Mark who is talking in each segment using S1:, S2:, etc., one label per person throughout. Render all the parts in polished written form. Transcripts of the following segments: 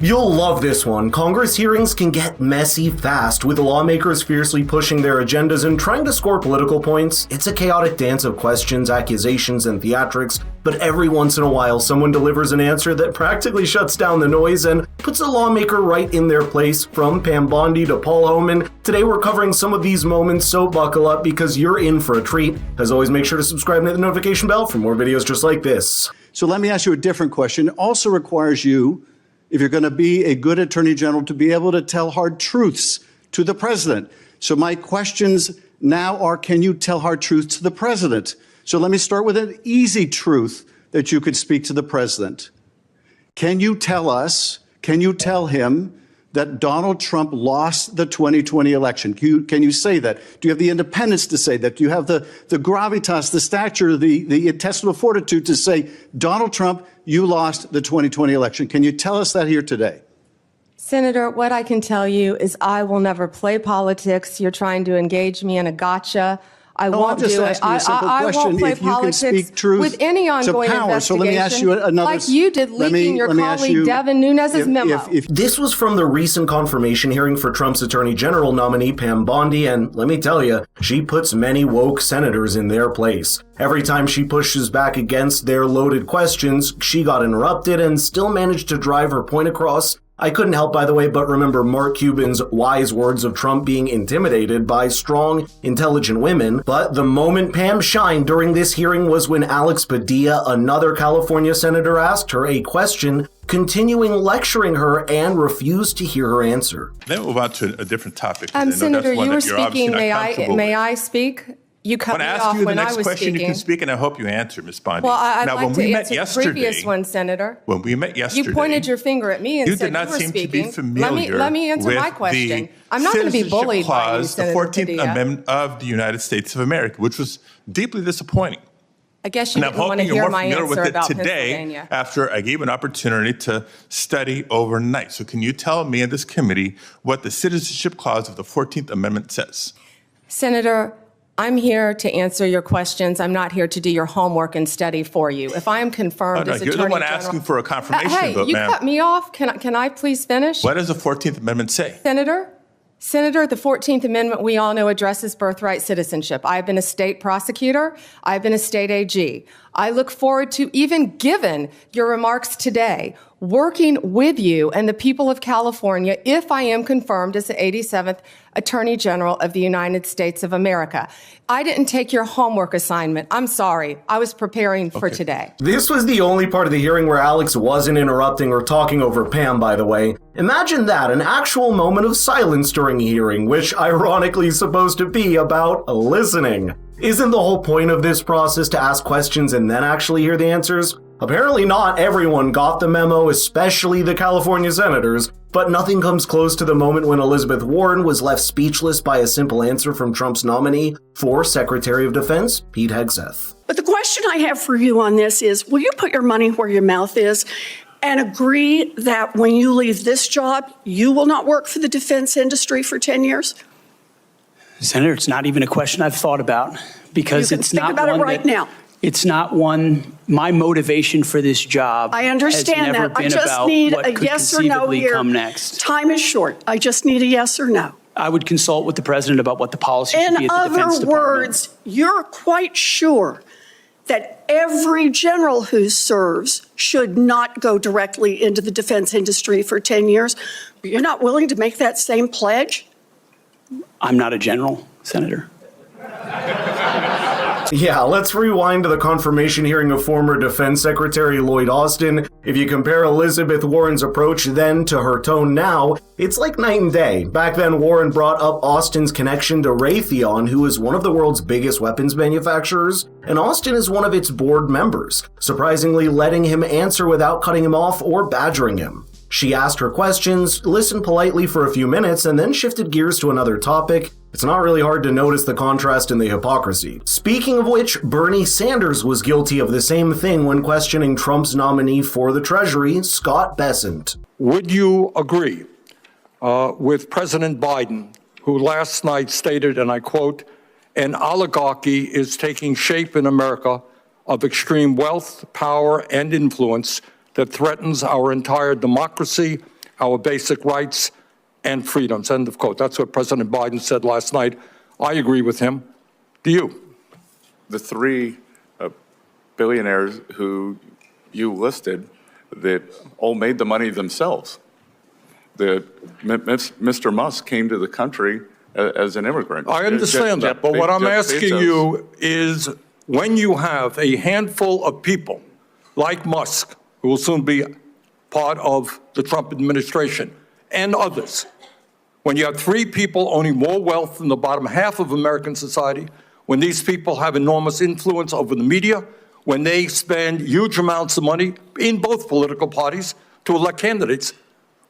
S1: You'll love this one. Congress hearings can get messy fast, with lawmakers fiercely pushing their agendas and trying to score political points. It's a chaotic dance of questions, accusations, and theatrics, but every once in a while someone delivers an answer that practically shuts down the noise and puts a lawmaker right in their place. From Pam Bondi to Paul Homan, today we're covering some of these moments, so buckle up because you're in for a treat. As always, make sure to subscribe and hit the notification bell for more videos just like this.
S2: So let me ask you a different question. It also requires you, if you're going to be a good attorney general, to be able to tell hard truths to the president. So my questions now are, can you tell hard truths to the president? So let me start with an easy truth that you could speak to the president. Can you tell him that Donald Trump lost the 2020 election? Can you say that? Do you have the independence to say that? Do you have the gravitas, the stature, the intestinal fortitude to say, Donald Trump, you lost the 2020 election? Can you tell us that here today?
S3: Senator, what I can tell you is I will never play politics. You're trying to engage me in a gotcha. I won't do it. I won't play politics with any ongoing investigation,
S2: so let me ask you another,
S3: like you did leaking your colleague Devin Nunes's memo.
S1: This was from the recent confirmation hearing for Trump's Attorney General nominee Pam Bondi, and let me tell you, she puts many woke senators in their place. Every time she pushes back against their loaded questions, she got interrupted and still managed to drive her point across. I couldn't help, by the way, but remember Mark Cuban's wise words of Trump being intimidated by strong, intelligent women. But the moment Pam shined during this hearing was when Alex Padilla, another California senator, asked her a question, continuing lecturing her, and refused to hear her answer.
S4: Then we'll move on to a different topic.
S3: Senator, you were speaking. May I speak? You cut me off when I was speaking. When I ask you the next question, you can speak, and I hope you answer, Ms. Bondi.
S4: Well, I'd like to answer the
S3: previous one, Senator.
S4: When we met yesterday,
S3: you pointed your finger at me and said you were speaking.
S4: You did not seem to be familiar
S3: let me answer my question. I'm not going to be bullied by you, Senator
S4: the 14th Amendment of the United States of America, which was deeply disappointing.
S3: I guess you didn't want to hear my answer about
S4: today,
S3: Pennsylvania.
S4: After I gave an opportunity to study overnight. So can you tell me and this committee what the Citizenship Clause of the 14th Amendment says?
S3: Senator, I'm here to answer your questions. I'm not here to do your homework and study for you. If I am confirmed as Attorney General...
S4: You're the one asking for a confirmation
S3: hey,
S4: vote,
S3: you
S4: ma'am.
S3: cut me off. Can I please finish?
S4: What does the 14th Amendment say?
S3: Senator, the 14th Amendment, we all know, addresses birthright citizenship. I've been a state prosecutor. I've been a state AG. I look forward to, even given your remarks today, working with you and the people of California if I am confirmed as the 87th Attorney General of the United States of America. I didn't take your homework assignment. I'm sorry. I was preparing for today.
S1: This was the only part of the hearing where Alex wasn't interrupting or talking over Pam, by the way. Imagine that, an actual moment of silence during a hearing, which ironically is supposed to be about listening. Isn't the whole point of this process to ask questions and then actually hear the answers? Apparently not everyone got the memo, especially the California senators, but nothing comes close to the moment when Elizabeth Warren was left speechless by a simple answer from Trump's nominee for Secretary of Defense, Pete Hegseth.
S5: But the question I have for you on this is, will you put your money where your mouth is and agree that when you leave this job, you will not work for the defense industry for 10 years?
S6: Senator, it's not even a question I've thought about because it's not
S5: about it right now.
S6: It's not one. My motivation for this job.
S5: I understand that. I just need a yes or no here.
S6: Come next.
S5: Time is short. I just need a yes or no.
S6: I would consult with the president about what the policy should be at the Defense Department.
S5: In other words, you're quite sure that every general who serves should not go directly into the defense industry for 10 years. But you're not willing to make that same pledge?
S6: I'm not a general, Senator.
S1: Yeah, let's rewind to the confirmation hearing of former Defense Secretary Lloyd Austin. If you compare Elizabeth Warren's approach then to her tone now, it's like night and day. Back then, Warren brought up Austin's connection to Raytheon, who is one of the world's biggest weapons manufacturers, and Austin is one of its board members, surprisingly letting him answer without cutting him off or badgering him. She asked her questions, listened politely for a few minutes, and then shifted gears to another topic. It's not really hard to notice the contrast in the hypocrisy. Speaking of which, Bernie Sanders was guilty of the same thing when questioning Trump's nominee for the Treasury, Scott Bessent.
S7: Would you agree with President Biden, who last night stated, and I quote, "An oligarchy is taking shape in America of extreme wealth, power, and influence that threatens our entire democracy, our basic rights and freedoms, end of quote. That's what President Biden said last night. I agree with him. Do you?
S8: The three billionaires who you listed that all made the money themselves. Mr. Musk came to the country as an immigrant.
S7: I understand that, but what I'm asking you is, when you have a handful of people like Musk, who will soon be part of the Trump administration, and others, when you have three people owning more wealth than the bottom half of American society, when these people have enormous influence over the media, when they spend huge amounts of money in both political parties to elect candidates,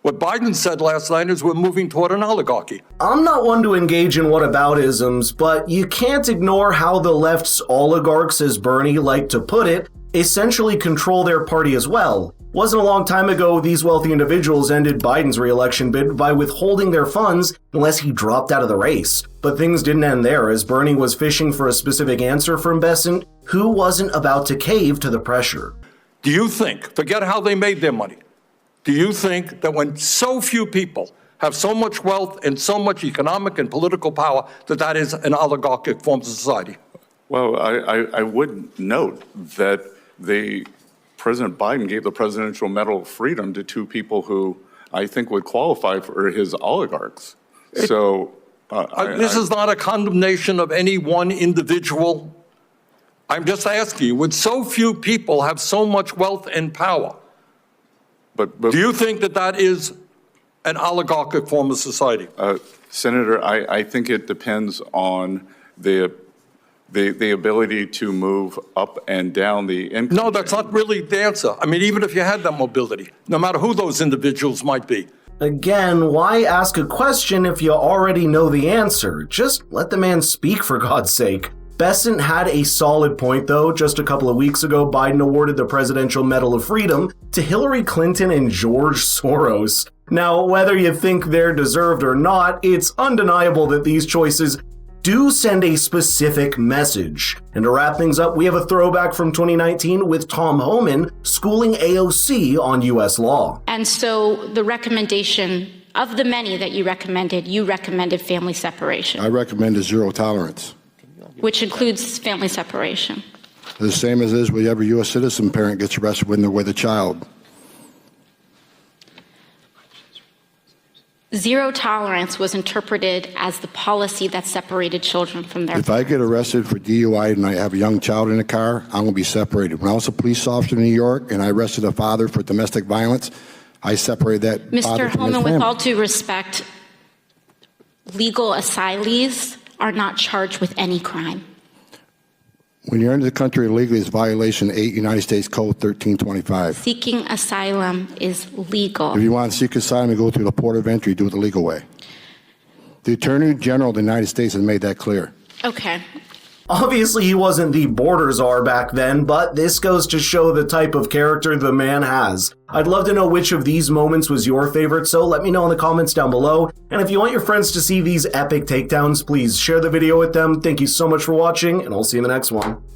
S7: what Biden said last night is we're moving toward an oligarchy.
S1: I'm not one to engage in whataboutisms, but you can't ignore how the left's oligarchs, as Bernie liked to put it, essentially control their party as well. Wasn't a long time ago these wealthy individuals ended Biden's re-election bid by withholding their funds unless he dropped out of the race. But things didn't end there, as Bernie was fishing for a specific answer from Bessent, who wasn't about to cave to the pressure.
S7: Do you think, forget how they made their money, do you think that when so few people have so much wealth and so much economic and political power, that that is an oligarchic form of society?
S8: Well, I would note that President Biden gave the Presidential Medal of Freedom to two people who I think would qualify for his oligarchs. So
S7: this is not a condemnation of any one individual. I'm just asking you, would so few people have so much wealth and power?
S8: But
S7: do you think that that is an oligarchic form of society?
S8: Senator, I think it depends on the ability to move up and down the income.
S7: No, that's not really the answer. I mean, even if you had that mobility, no matter who those individuals might be.
S1: Again, why ask a question if you already know the answer? Just let the man speak, for God's sake. Bessent had a solid point, though. Just a couple of weeks ago, Biden awarded the Presidential Medal of Freedom to Hillary Clinton and George Soros. Now, whether you think they're deserved or not, it's undeniable that these choices do send a specific message. And to wrap things up, we have a throwback from 2019 with Tom Homan schooling AOC on U.S. law.
S9: And so the recommendation of the many that you recommended family separation.
S10: I recommended zero tolerance.
S9: Which includes family separation.
S10: The same as is with every U.S. citizen parent gets arrested when they're with a child.
S9: Zero tolerance was interpreted as the policy that separated children from their
S10: If I get arrested for DUI and I have a young child in the car, I'm going to be separated. When I was a police officer in New York and I arrested a father for domestic violence, I separated that father from his
S9: Mr. Homan,
S10: family.
S9: with all due respect, legal asylees are not charged with any crime.
S10: When you're into the country illegally, it's violation 8 United States Code 1325.
S9: Seeking asylum is legal.
S10: If you want to seek asylum, you go through the port of entry, do it the legal way. The Attorney General of the United States has made that clear.
S9: Okay.
S1: Obviously, he wasn't the border czar back then, but this goes to show the type of character the man has. I'd love to know which of these moments was your favorite, so let me know in the comments down below. And if you want your friends to see these epic takedowns, please share the video with them. Thank you so much for watching, and I'll see you in the next one.